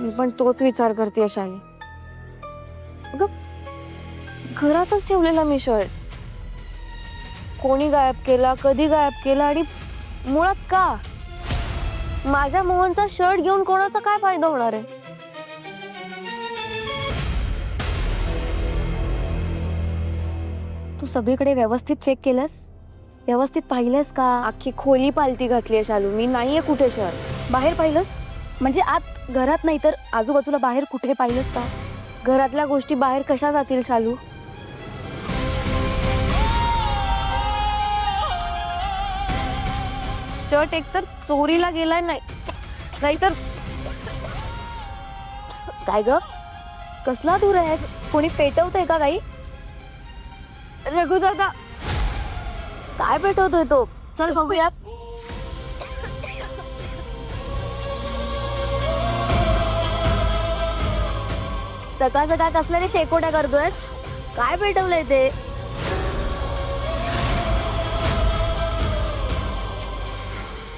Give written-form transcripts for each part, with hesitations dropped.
मी पण तोच विचार करते शाली. अगं घरातच ठेवलेला मी शर्ट. कोणी गायब केला, कधी गायब केला आणि मुळात का? माझ्या मोहनचा शर्ट घेऊन कोणाचा काय फायदा होणार आहे? तू सगळीकडे व्यवस्थित चेक केलंस? व्यवस्थित पाहिलंस का? अख्खी खोली पालती घातलीये शालू मी. नाहीये कुठे शर्ट. बाहेर पाहिलंस? म्हणजे आत घरात नाही तर आजूबाजूला बाहेर कुठे पाहिलंस का? घरातल्या गोष्टी बाहेर कशा जातील शालू? शर्ट एकतर चोरीला गेलाय, नाहीतर काय ग? कसला दूर आहे? कोणी पेटवतंय का काही? रघु दादा. काय पेटवतोय तो? चल बघूया. सकाळ सकाळ कसल्या शेकोट्या करतोय? काय पेटवलंय ते?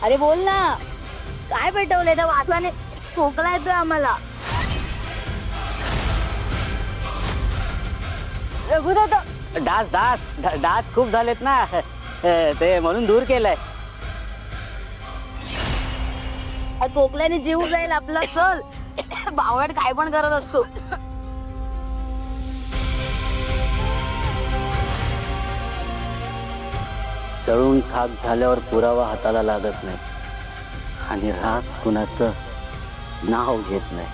अरे बोल ना, काय पेटवलंय? त्या वासनाने खोकला येतोय आम्हाला. रघु दादा. डास खूप झालेत ना ते म्हणून दूर केलंय. खोकल्याने जीव जाईल आपला. चल बावड काय पण करत असतो. चळून खाक झाल्यावर पुरावा हाताला लागत नाही आणि राग कुणाचं नाव घेत नाही.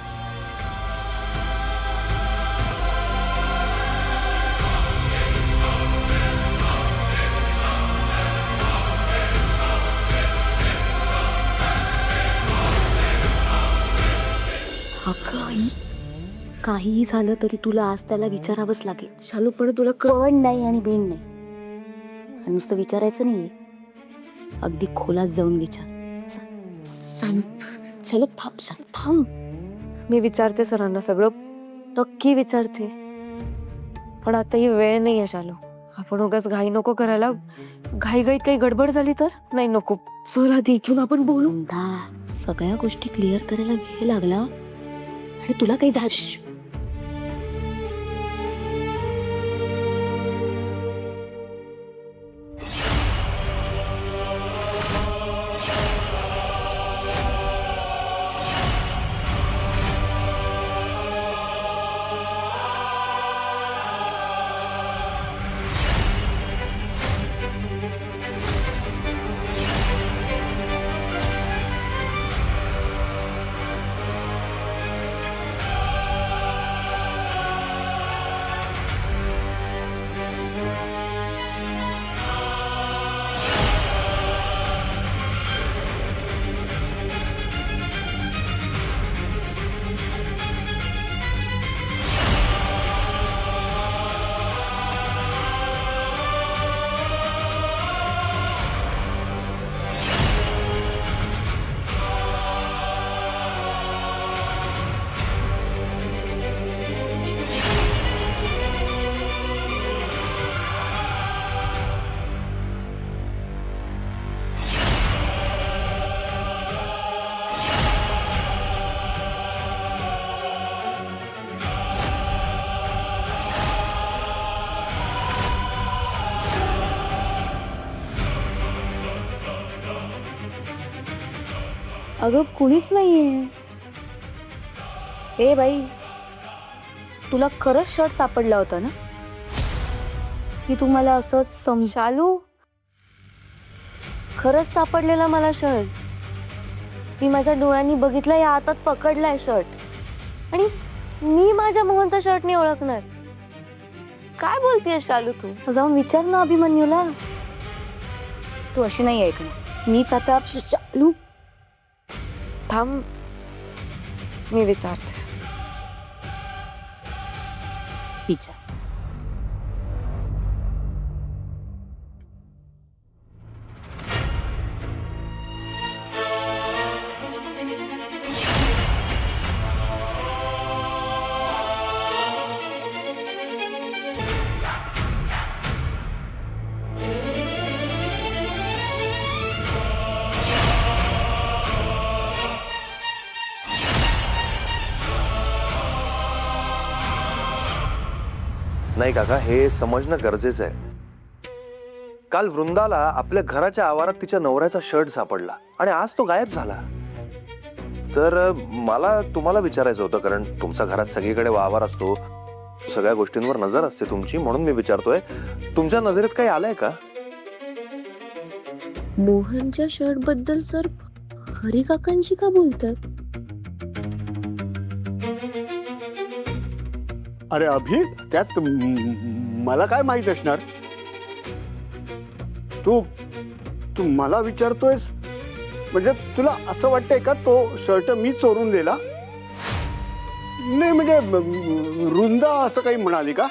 काहीही झालं तरी तुला आज त्याला विचारावंच लागेल. शालू पण तुला पण नाही आणि बिन नाही. आणि नुसतं विचारायचं नाहीये, अगदी खोलात जाऊन विचार. चलो थांब. मी विचारते सरांना सगळं. नक्की विचारते. पण आता ही वेळ नाही आहे शालू. आपण उगाच घाई नको करायला. घाईघाईत काही गडबड झाली तर नाही. नको. चल आधी इथून आपण बोलू. सगळ्या गोष्टी क्लिअर करायला वेळ लागला आणि तुला काही झालं. अगं कुणीच नाहीये. ए बाई, तुला खरंच शर्ट सापडला होता ना? की तुम्हाला असंच शालू खरंच सापडलेला मला शर्ट. मी माझ्या डोळ्यांनी बघितलं. या हातात पकडलाय शर्ट आणि मी माझ्या मोहनचा शर्ट नाही ओळखणार. काय बोलतेय शालू तू? जाऊन विचार ना अभिमन्यूला. तू अशी नाही ऐकणार. मीच आता चालू. थांब मी विचारते. विचार. नाही काका, हे समजणं गरजेचं आहे. काल वृंदाला आपल्या घराच्या आवारात तिच्या नवऱ्याचा शर्ट सापडला आणि आज तो गायब झाला. तर मला तुम्हाला विचारायचं होतं, कारण तुमचा घरात सगळीकडे वावर असतो, सगळ्या गोष्टींवर नजर असते तुमची, म्हणून मी विचारतोय, तुमच्या नजरेत काही आलंय का? मोहनच्या शर्ट बद्दल सर हरी काकांची का बोलतात? अरे अभि, त्यात मला काय माहित असणार? तू तू मला विचारतोयस म्हणजे तुला असं वाटतंय का तो शर्ट मी चोरून दिला? नाही म्हणजे वृंदा असं काही म्हणाली का?